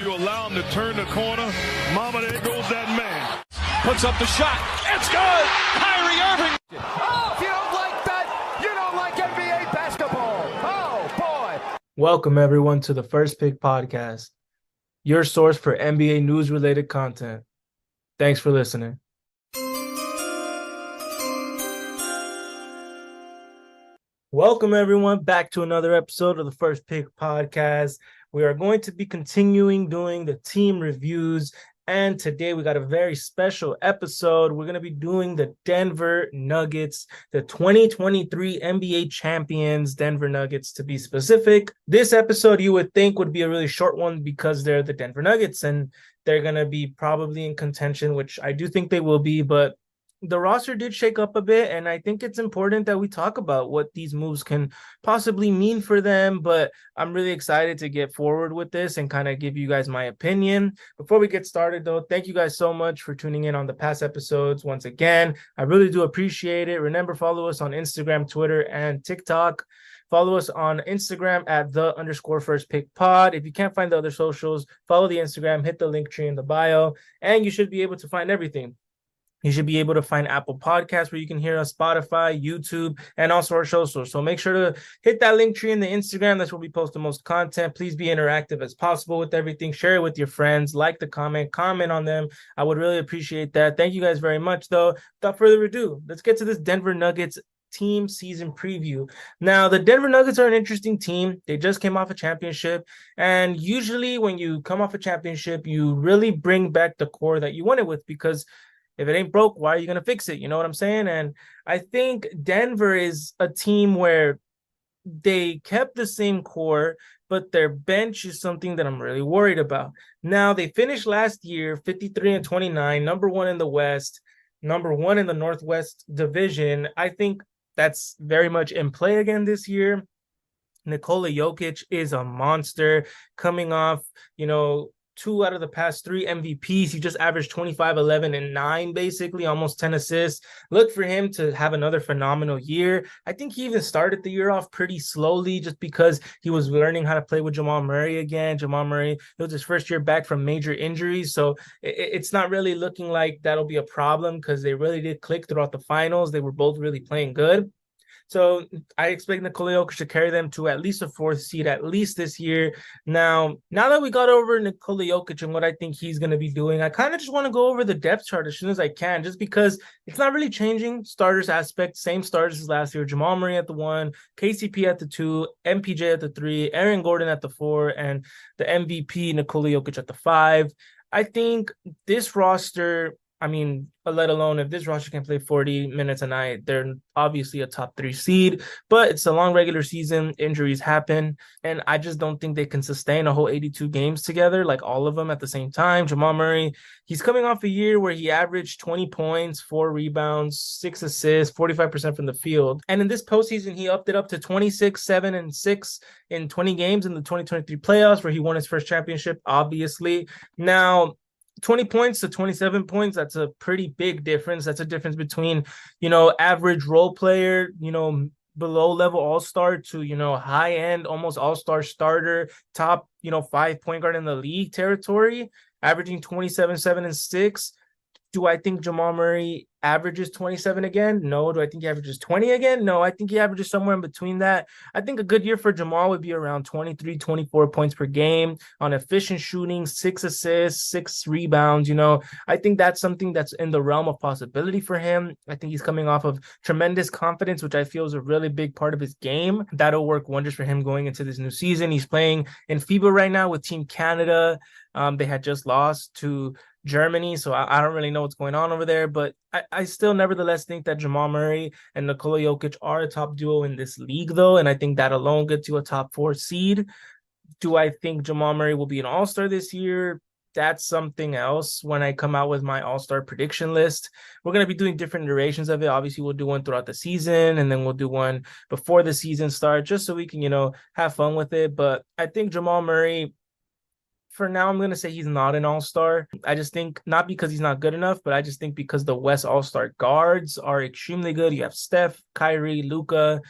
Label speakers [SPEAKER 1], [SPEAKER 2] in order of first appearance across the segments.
[SPEAKER 1] You allow him to turn the corner. Mama, there goes that man.
[SPEAKER 2] Puts up the shot. It's good. Kyrie Irving.
[SPEAKER 3] Oh, if you don't like that, you don't like NBA basketball. Oh, boy.
[SPEAKER 4] Welcome, everyone, to the First Pick Podcast, your source for NBA news-related content. Thanks for listening. Welcome, everyone, back to another episode of the First Pick Podcast. We are going to be continuing doing the team reviews, and today we got a very special episode. We're going to be doing the Denver Nuggets, the 2023 NBA champions, Denver Nuggets to be specific. This episode you would think would be a really short one because they're the Denver Nuggets and they're going to be probably in contention, which I do think they will be, but the roster did shake up a bit, and I think it's important that we talk about what these moves can possibly mean for them, but I'm really excited to get forward with this and kind of give you guys my opinion. Before we get started, though, thank you guys so much for tuning in on the past episodes. Once again, I really do appreciate it. Remember, follow us on Instagram, Twitter, and TikTok. Follow us on Instagram at _firstpickpod. If you can't find the other socials, follow the Instagram, hit the link tree in the bio, and you should be able to find everything. You should be able to find Apple Podcasts where you can hear us, Spotify, YouTube, and also our socials. So make sure to hit that link tree in the Instagram. That's where we post the most content. Please be interactive as possible with everything. Share it with your friends. Like the comment on them. I would really appreciate that. Thank you guys very much, though. Without further ado, let's get to this Denver Nuggets team season preview. Now, the Denver Nuggets are an interesting team. They just came off a championship, and usually when you come off a championship, you really bring back the core that you won it with, because if it ain't broke, why are you going to fix it? You know what I'm saying? And I think Denver is a team where they kept the same core, but their bench is something that I'm really worried about. Now, they finished last year 53-29, number one in the West, number one in the Northwest Division. I think that's very much in play again this year. Nikola Jokic is a monster coming off, 2 out of the past 3 MVPs. He just averaged 25, 11, and 9, basically, almost 10 assists. Look for him to have another phenomenal year. I think he even started the year off pretty slowly just because he was learning how to play with Jamal Murray again. Jamal Murray, it was his first year back from major injuries, so it's not really looking like that'll be a problem because they really did click throughout the finals. They were both really playing good. So I expect Nikola Jokic to carry them to at least a 4th seed, at least this year. Now that we got over Nikola Jokic and what I think he's going to be doing, I kind of just want to go over the depth chart as soon as I can, just because it's not really changing. Starters aspect, same starters as last year. Jamal Murray at the 1, KCP at the 2, MPJ at the 3, Aaron Gordon at the 4, and the MVP Nikola Jokic at the 5. I think this roster, let alone if this roster can play 40 minutes a night, they're obviously a top 3 seed, but it's a long regular season. Injuries happen, and I just don't think they can sustain a whole 82 games together, like all of them at the same time. Jamal Murray, he's coming off a year where he averaged 20 points, 4 rebounds, 6 assists, 45% from the field. And in this postseason, he upped it up to 26, 7, and 6 in 20 games in the 2023 playoffs, where he won his first championship, obviously. Now, 20 points to 27 points, that's a pretty big difference. That's a difference between, average role player, below level all-star to, high-end, almost all-star starter, top, 5 point guard in the league territory, averaging 27, 7, and 6. Do I think Jamal Murray averages 27 again? No. Do I think he averages 20 again? No. I think he averages somewhere in between that. I think a good year for Jamal would be around 23, 24 points per game on efficient shooting, 6 assists, 6 rebounds. I think that's something that's in the realm of possibility for him. I think he's coming off of tremendous confidence, which I feel is a really big part of his game. That'll work wonders for him going into this new season. He's playing in FIBA right now with Team Canada. They had just lost to Germany, so I don't really know what's going on over there, but I still nevertheless think that Jamal Murray and Nikola Jokic are a top duo in this league, though, and I think that alone gets you a top 4 seed. Do I think Jamal Murray will be an all-star this year? That's something else when I come out with my all-star prediction list. We're going to be doing different iterations of it. Obviously, we'll do one throughout the season, and then we'll do one before the season starts, just so we can, have fun with it. But I think Jamal Murray, for now, I'm going to say he's not an all-star. I just think, not because he's not good enough, but I just think because the West all-star guards are extremely good. You have Steph, Kyrie, Luka.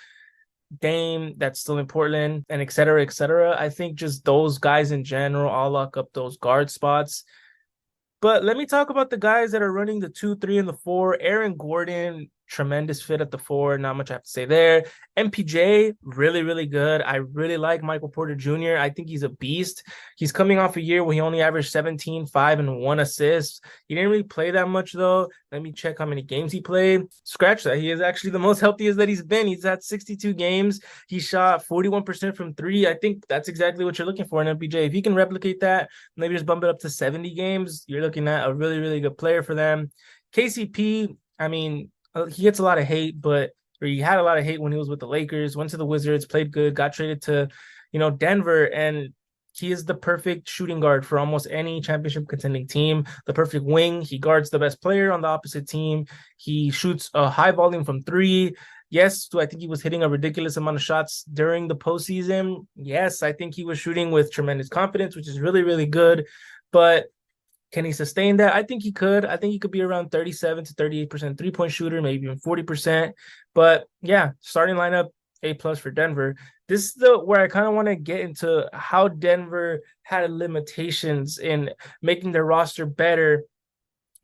[SPEAKER 4] Dame that's still in Portland, and et cetera, et cetera. I think just those guys in general all lock up those guard spots. But let me talk about the guys that are running the 2, 3, and the 4. Aaron Gordon, tremendous fit at the 4. Not much I have to say there. MPJ, really, really good. I really like Michael Porter Jr. I think he's a beast. He's coming off a year where he only averaged 17, 5, and 1 assist. He didn't really play that much, though. Let me check how many games he played. Scratch that. He is actually the most healthiest that he's been. He's had 62 games. He shot 41% from 3. I think that's exactly what you're looking for in MPJ. If he can replicate that, maybe just bump it up to 70 games, you're looking at a really, really good player for them. KCP, I mean, he gets a lot of hate, or he had a lot of hate when he was with the Lakers, went to the Wizards, played good, got traded to, Denver, and he is the perfect shooting guard for almost any championship contending team. The perfect wing. He guards the best player on the opposite team. He shoots a high volume from 3. Yes, do I think he was hitting a ridiculous amount of shots during the postseason? Yes, I think he was shooting with tremendous confidence, which is really, really good. But can he sustain that? I think he could. I think he could be around 37 to 38% three-point shooter, maybe even 40%. But yeah, starting lineup, A+ for Denver. This is where I kind of want to get into how Denver had limitations in making their roster better.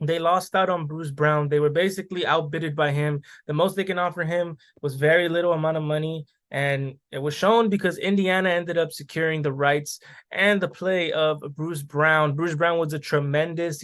[SPEAKER 4] They lost out on Bruce Brown. They were basically outbidded by him. The most they can offer him was very little amount of money. And it was shown because Indiana ended up securing the rights and the play of Bruce Brown. Bruce Brown was a tremendous,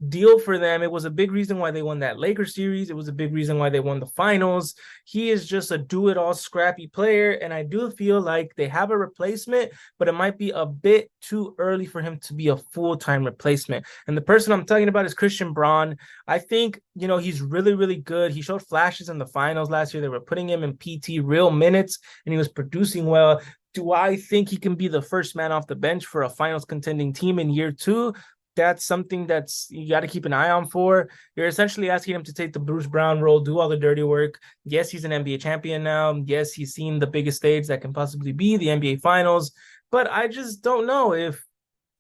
[SPEAKER 4] deal for them. It was a big reason why they won that Lakers series. It was a big reason why they won the finals. He is just a do-it-all scrappy player, and I do feel like they have a replacement, but it might be a bit too early for him to be a full-time replacement. And the person I'm talking about is Christian Braun. I think, he's really, really good. He showed flashes in the finals last year. They were putting him in PT real minutes, and he was producing well. Do I think he can be the first man off the bench for a finals contending team in year 2? That's something that's you got to keep an eye on for. You're essentially asking him to take the Bruce Brown role, do all the dirty work. Yes, he's an NBA champion now. Yes, he's seen the biggest stage that can possibly be the NBA Finals. But I just don't know if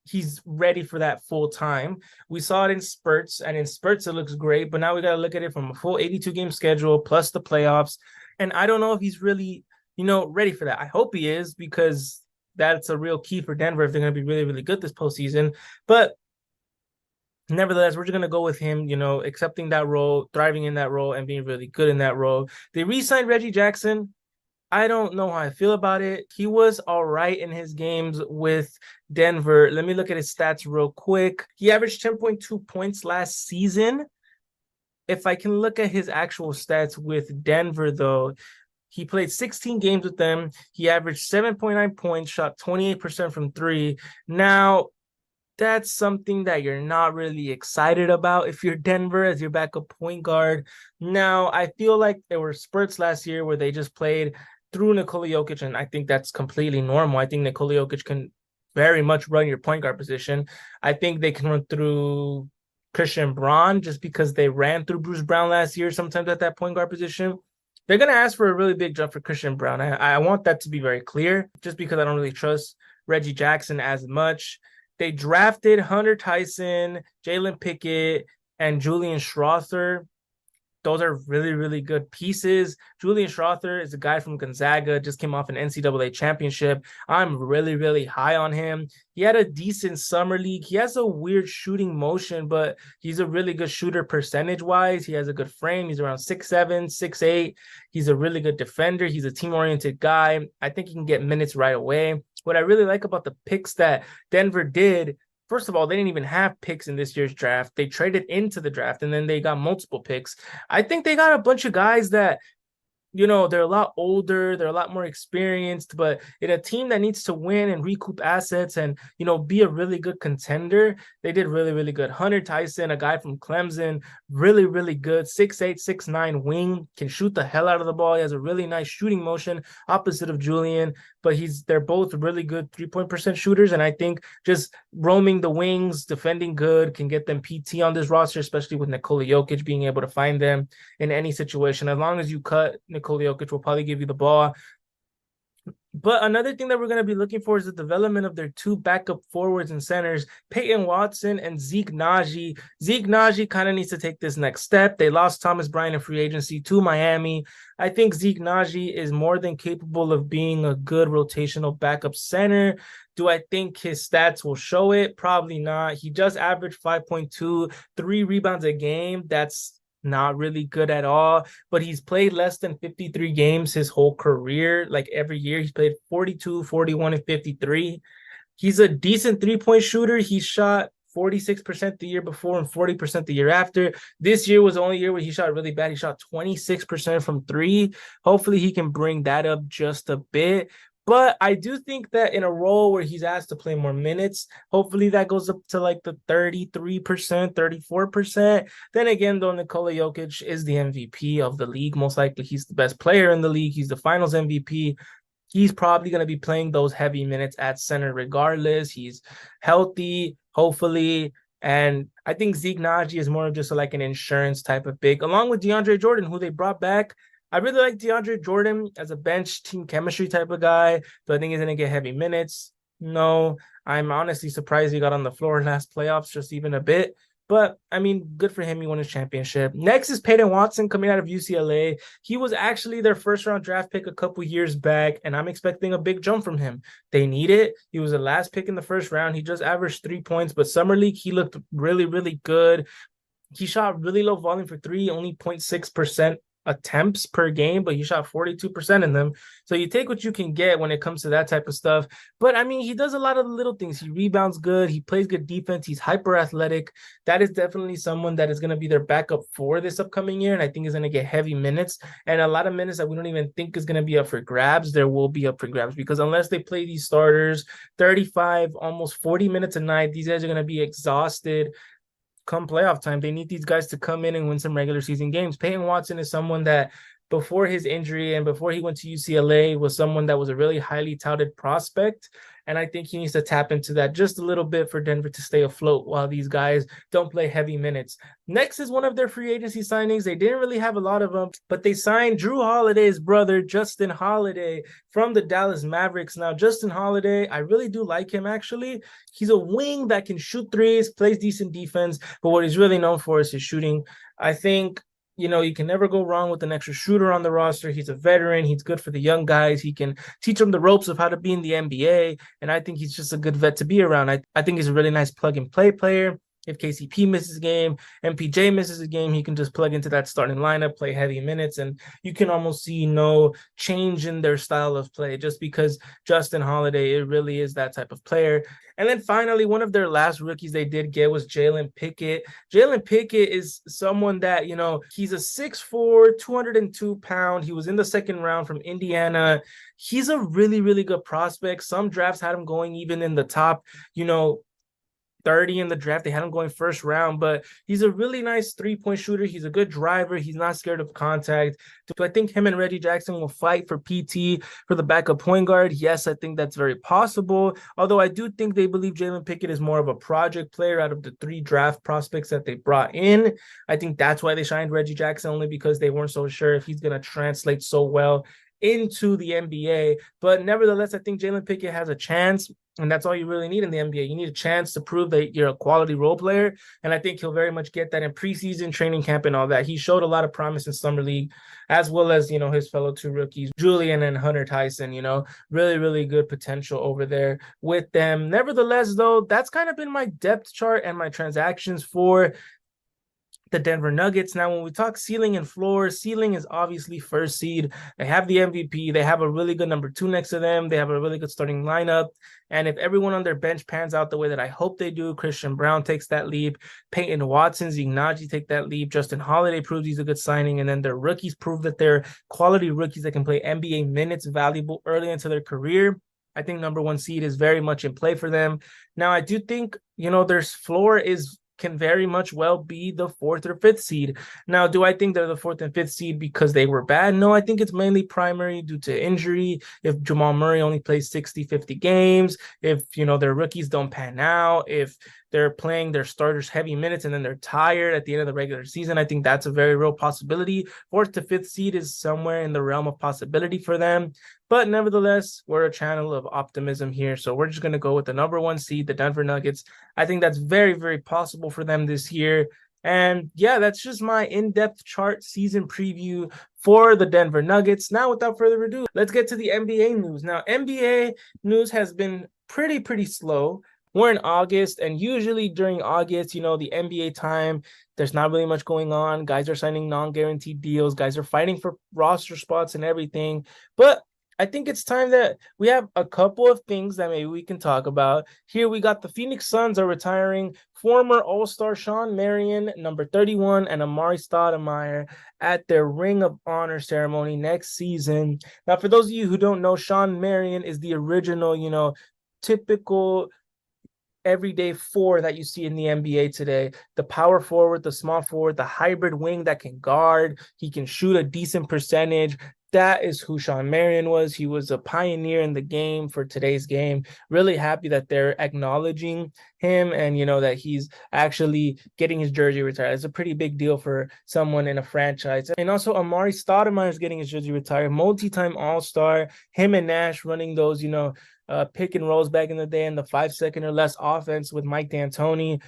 [SPEAKER 4] he's ready for that full time. We saw it in spurts, and in spurts it looks great. But now we got to look at it from a full 82-game schedule plus the playoffs. And I don't know if he's really, ready for that. I hope he is, because that's a real key for Denver if they're going to be really, really good this postseason. But nevertheless, we're just going to go with him, accepting that role, thriving in that role, and being really good in that role. They re-signed Reggie Jackson. I don't know how I feel about it. He was all right in his games with Denver. Let me look at his stats real quick. He averaged 10.2 points last season. If I can look at his actual stats with Denver, though, he played 16 games with them. He averaged 7.9 points, shot 28% from 3. Now, that's something that you're not really excited about if you're Denver as your backup point guard. Now, I feel like there were spurts last year where they just played through Nikola Jokic, and I think that's completely normal. I think Nikola Jokic can very much run your point guard position. I think they can run through Christian Braun just because they ran through Bruce Brown last year sometimes at that point guard position. They're going to ask for a really big jump for Christian Braun. I want that to be very clear, just because I don't really trust Reggie Jackson as much. They drafted Hunter Tyson, Jalen Pickett, and Julian Strawther. Those are really, really good pieces. Julian Strawther is a guy from Gonzaga, just came off an NCAA championship. I'm really, really high on him. He had a decent summer league. He has a weird shooting motion, but he's a really good shooter percentage-wise. He has a good frame. He's around 6'7", 6'8". He's a really good defender. He's a team-oriented guy. I think he can get minutes right away. What I really like about the picks that Denver did, first of all, they didn't even have picks in this year's draft. They traded into the draft, and then they got multiple picks. I think they got a bunch of guys that, they're a lot older, they're a lot more experienced, but in a team that needs to win and recoup assets and, be a really good contender, they did really, really good. Hunter Tyson, a guy from Clemson, really, really good. 6'8", 6'9" wing, can shoot the hell out of the ball. He has a really nice shooting motion, opposite of Julian, but they're both really good 3-point % shooters, and I think just roaming the wings, defending good, can get them PT on this roster, especially with Nikola Jokic being able to find them in any situation. As long as you cut, Nikola Jokic will probably give you the ball. But another thing that we're going to be looking for is the development of their two backup forwards and centers, Peyton Watson and Zeke Naji. Zeke Naji kind of needs to take this next step. They lost Thomas Bryant in free agency to Miami. I think Zeke Naji is more than capable of being a good rotational backup center. Do I think his stats will show it? Probably not. He just averaged 5.2, 3 rebounds a game. That's not really good at all, but he's played less than 53 games his whole career. Like every year, he's played 42, 41, and 53. He's a decent three-point shooter. He shot 46% the year before and 40% the year after. This year was the only year where he shot really bad. He shot 26% from three. Hopefully, he can bring that up just a bit. But I do think that in a role where he's asked to play more minutes, hopefully that goes up to like the 33%, 34%. Then again, though, Nikola Jokic is the MVP of the league. Most likely he's the best player in the league. He's the finals MVP. He's probably going to be playing those heavy minutes at center regardless. He's healthy, hopefully. And I think Zeke Naji is more of just like an insurance type of big, along with DeAndre Jordan, who they brought back. I really like DeAndre Jordan as a bench team chemistry type of guy. Do I think he's going to get heavy minutes? No. I'm honestly surprised he got on the floor last playoffs just even a bit. But, I mean, good for him. He won his championship. Next is Peyton Watson coming out of UCLA. He was actually their first-round draft pick a couple years back, and I'm expecting a big jump from him. They need it. He was the last pick in the first round. He just averaged 3 points, but Summer League, he looked really, really good. He shot really low volume for three, only 0.6% attempts per game, but he shot 42% in them. So you take what you can get when it comes to that type of stuff. But I mean, he does a lot of the little things. He rebounds good. He plays good defense. He's hyper athletic. That is definitely someone that is going to be their backup for this upcoming year. And I think is going to get heavy minutes and a lot of minutes that we don't even think is going to be up for grabs. There will be up for grabs because unless they play these starters 35, almost 40 minutes a night, these guys are going to be exhausted. Come playoff time, they need these guys to come in and win some regular season games. Peyton Watson is someone that before his injury and before he went to UCLA was someone that was a really highly touted prospect. And I think he needs to tap into that just a little bit for Denver to stay afloat while these guys don't play heavy minutes. Next is one of their free agency signings. They didn't really have a lot of them, but they signed Drew Holiday's brother, Justin Holiday, from the Dallas Mavericks. Now, Justin Holiday, I really do like him, actually. He's a wing that can shoot threes, plays decent defense, but what he's really known for is his shooting. I think you can never go wrong with an extra shooter on the roster. He's a veteran. He's good for the young guys. He can teach them the ropes of how to be in the NBA. And I think he's just a good vet to be around. I think he's a really nice plug-and-play player. If KCP misses a game, MPJ misses a game, he can just plug into that starting lineup, play heavy minutes, and you can almost see no change in their style of play just because Justin Holiday, it really is that type of player. And then finally, one of their last rookies they did get was Jalen Pickett. Jalen Pickett is someone that, he's a 6'4", 202-pound. He was in the second round from Indiana. He's a really, really good prospect. Some drafts had him going even in the top, 30 in the draft. They had him going first round, but he's a really nice three-point shooter. He's a good driver. He's not scared of contact. Do I think him and Reggie Jackson will fight for PT for the backup point guard? Yes, I think that's very possible. Although I do think they believe Jalen Pickett is more of a project player out of the 3 draft prospects that they brought in. I think that's why they signed Reggie Jackson, only because they weren't so sure if he's going to translate so well into the NBA. But nevertheless, I think Jalen Pickett has a chance, and that's all you really need in the NBA. You need a chance to prove that you're a quality role player, and I think he'll very much get that in preseason, training camp, and all that. He showed a lot of promise in summer league, as well as, his fellow 2 rookies, Julian and Hunter Tyson, really, really good potential over there with them. Nevertheless, though, that's kind of been my depth chart and my transactions for the Denver Nuggets. Now, when we talk ceiling and floor, ceiling is obviously first seed. They have the MVP. They have a really good number 2 next to them. They have a really good starting lineup. And if everyone on their bench pans out the way that I hope they do, Christian Brown takes that leap, Peyton Watson, Zeke Naji take that leap, Justin Holiday proves he's a good signing, and then their rookies prove that they're quality rookies that can play NBA minutes, valuable early into their career. I think number 1 seed is very much in play for them. Now, I do think, their floor can very much well be the 4th or 5th seed. Now, do I think they're the 4th and 5th seed because they were bad? No, I think it's mainly primary due to injury. If Jamal Murray only plays 60, 50 games, if, their rookies don't pan out, if they're playing their starters heavy minutes and then they're tired at the end of the regular season, I think that's a very real possibility. 4th to 5th seed is somewhere in the realm of possibility for them. But nevertheless, we're a channel of optimism here. So we're just going to go with the number 1 seed, the Denver Nuggets. I think that's very, very possible for them this year. And yeah, that's just my in-depth chart season preview for the Denver Nuggets. Now, without further ado, let's get to the NBA news. Now, NBA news has been pretty slow. We're in August, and usually during August, the NBA time, there's not really much going on. Guys are signing non-guaranteed deals. Guys are fighting for roster spots and everything. But I think it's time that we have a couple of things that maybe we can talk about. Here we got the Phoenix Suns are retiring former All-Star Shawn Marion, number 31, and Amari Stoudemire at their Ring of Honor ceremony next season. Now, for those of you who don't know, Shawn Marion is the original, typical everyday four that you see in the NBA today. The power forward, the small forward, the hybrid wing that can guard. He can shoot a decent percentage. That is who Shawn Marion was. He was a pioneer in the game for today's game. Really happy that they're acknowledging him and, that he's actually getting his jersey retired. It's a pretty big deal for someone in a franchise. And also Amari Stoudemire is getting his jersey retired. Multi-time All-Star. Him and Nash running those, pick and rolls back in the day in the 5-second or less offense with Mike D'Antoni.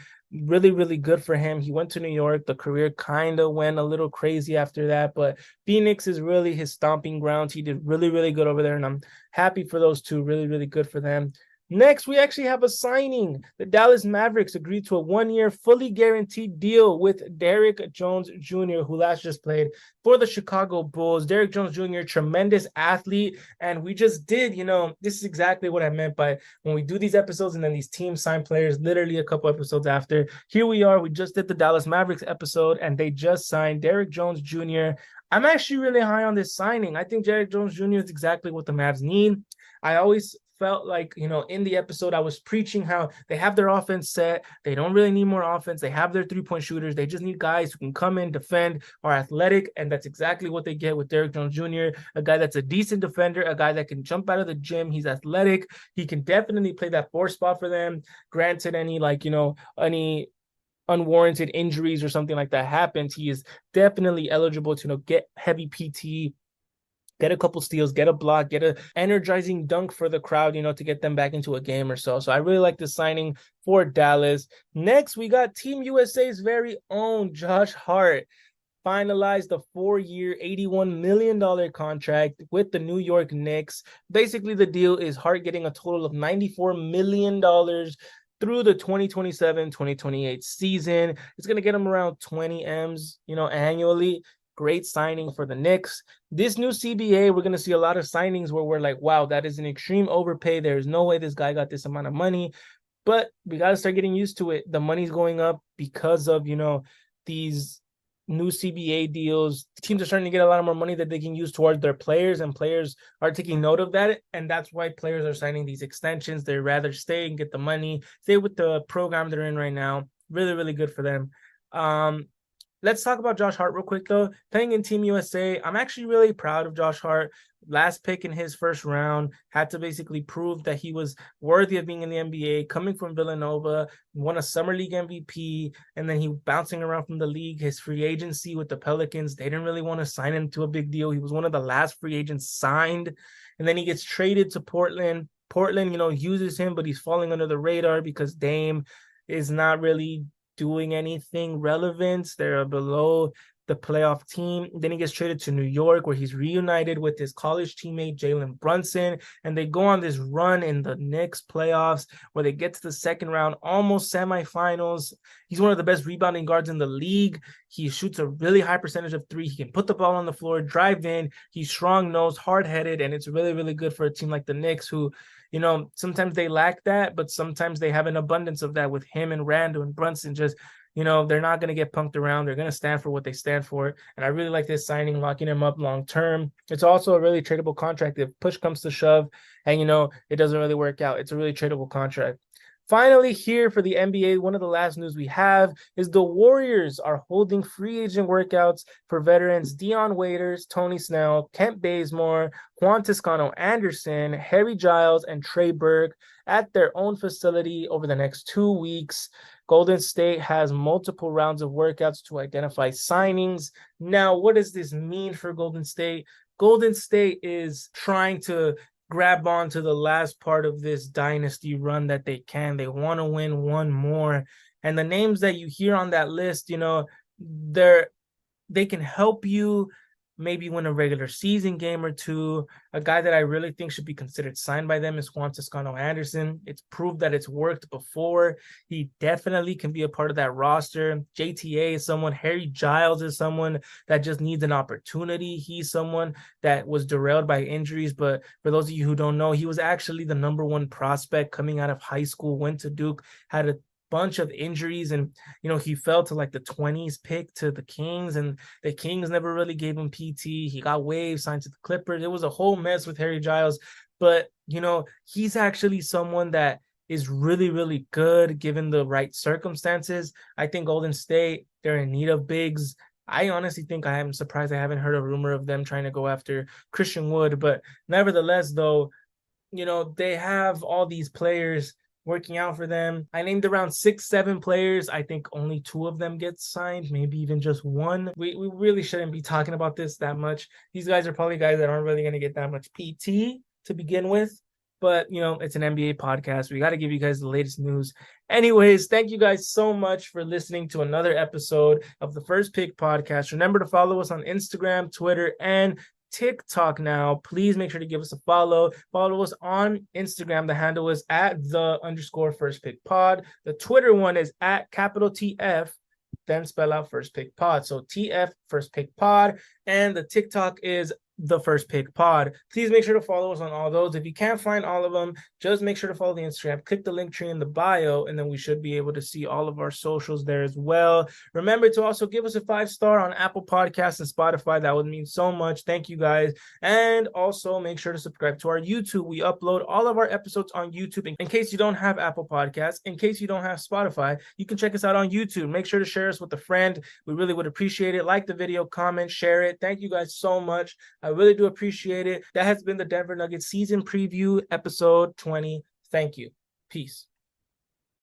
[SPEAKER 4] Really good for him. He went to New York. The career kind of went a little crazy after that, but Phoenix is really his stomping ground. He did really good over there, and I'm happy for those two. Really good for them. Next, we actually have a signing. The Dallas Mavericks agreed to a 1-year fully guaranteed deal with Derrick Jones Jr., who last just played for the Chicago Bulls. Derrick Jones Jr., tremendous athlete. And we just did, this is exactly what I meant by when we do these episodes and then these teams sign players literally a couple episodes after. Here we are. We just did the Dallas Mavericks episode and they just signed Derrick Jones Jr. I'm actually really high on this signing. I think Derrick Jones Jr. is exactly what the Mavs need. I always felt like, in the episode, I was preaching how they have their offense set. They don't really need more offense. They have their three-point shooters. They just need guys who can come in, defend, are athletic, and that's exactly what they get with Derrick Jones Jr., a guy that's a decent defender, a guy that can jump out of the gym. He's athletic. He can definitely play that 4 spot for them. Granted, any unwarranted injuries or something like that happens, he is definitely eligible to get heavy PT, get a couple steals, get a block, get a energizing dunk for the crowd, to get them back into a game or so. So I really like the signing for Dallas. Next, we got Team USA's very own Josh Hart finalized the 4-year, $81 million contract with the New York Knicks. Basically, the deal is Hart getting a total of $94 million through the 2027-2028 season. It's going to get him around 20 M's, annually. Great signing for the Knicks. This new CBA, we're going to see a lot of signings where we're like, wow, that is an extreme overpay. There's no way this guy got this amount of money. But we got to start getting used to it. The money's going up because of, these new CBA deals. Teams are starting to get a lot more money that they can use towards their players, and players are taking note of that. And that's why players are signing these extensions. They'd rather stay and get the money, stay with the program they're in right now. Really good for them. Let's talk about Josh Hart real quick, though. Playing in Team USA, I'm actually really proud of Josh Hart. Last pick in his first round, had to basically prove that he was worthy of being in the NBA, coming from Villanova, won a Summer League MVP, and then he bouncing around from the league. His free agency with the Pelicans, they didn't really want to sign him to a big deal. He was one of the last free agents signed, and then he gets traded to Portland. Portland, uses him, but he's falling under the radar because Dame is not really doing anything relevant. They're below the playoff team. Then he gets traded to New York, where he's reunited with his college teammate Jalen Brunson, and they go on this run in the Knicks playoffs where they get to the second round, almost semifinals. He's one of the best rebounding guards in the league. He shoots a really high percentage of 3. He can put the ball on the floor, drive in. He's strong-nosed, hard-headed, and it's really good for a team like the Knicks, who sometimes they lack that, but sometimes they have an abundance of that with him and Randle and Brunson. Just, they're not going to get punked around. They're going to stand for what they stand for. And I really like this signing, locking him up long term. It's also a really tradable contract if push comes to shove and, it doesn't really work out. It's a really tradable contract. Finally, here for the NBA, one of the last news we have is the Warriors are holding free agent workouts for veterans Dion Waiters, Tony Snell, Kent Bazemore, Juan Toscano-Anderson, Harry Giles, and Trey Burke at their own facility over the next 2 weeks. Golden State has multiple rounds of workouts to identify signings. Now, what does this mean for Golden State? Golden State is trying to grab onto the last part of this dynasty run that they can. They want to win one more. And the names that you hear on that list, they can help you maybe win a regular season game or two. A guy that I really think should be considered signed by them is Juan Toscano Anderson. It's proved that it's worked before. He definitely can be a part of that roster. JTA is someone. Harry Giles is someone that just needs an opportunity. He's someone that was derailed by injuries, but for those of you who don't know, he was actually the number one prospect coming out of high school, went to Duke, had a bunch of injuries, and he fell to like the 20s pick to the Kings, and the Kings never really gave him PT. He got waived, signed to the Clippers. It was a whole mess with Harry Giles, but he's actually someone that is really, really good given the right circumstances. I think Golden State, they're in need of bigs. I honestly think I am surprised I haven't heard a rumor of them trying to go after Christian Wood, but nevertheless, though, they have all these players working out for them. I named around 6-7 players. I think only 2 of them get signed, maybe even just 1. We really shouldn't be talking about this that much. These guys are probably guys that aren't really going to get that much PT to begin with. But, it's an NBA podcast. We got to give you guys the latest news. Anyways, thank you guys so much for listening to another episode of the First Pick Podcast. Remember to follow us on Instagram, Twitter, and TikTok now. Please make sure to give us a follow. Follow us on Instagram. The handle is @the_first_pick_pod. The Twitter one is @TF, then spell out First Pick Pod. So TF First Pick Pod. And the TikTok is the First Pick Pod. Please make sure to follow us on all those. If you can't find all of them, just make sure to follow the Instagram. Click the link tree in the bio, and then we should be able to see all of our socials there as well. Remember to also give us a 5-star on Apple Podcasts and Spotify. That would mean so much. Thank you guys. And also make sure to subscribe to our YouTube. We upload all of our episodes on YouTube. In case you don't have Apple Podcasts, in case you don't have Spotify, you can check us out on YouTube. Make sure to share us with a friend. We really would appreciate it. Like the video, comment, share it. Thank you guys so much. I really do appreciate it. That has been the Denver Nuggets season preview, episode 20. Thank you. Peace.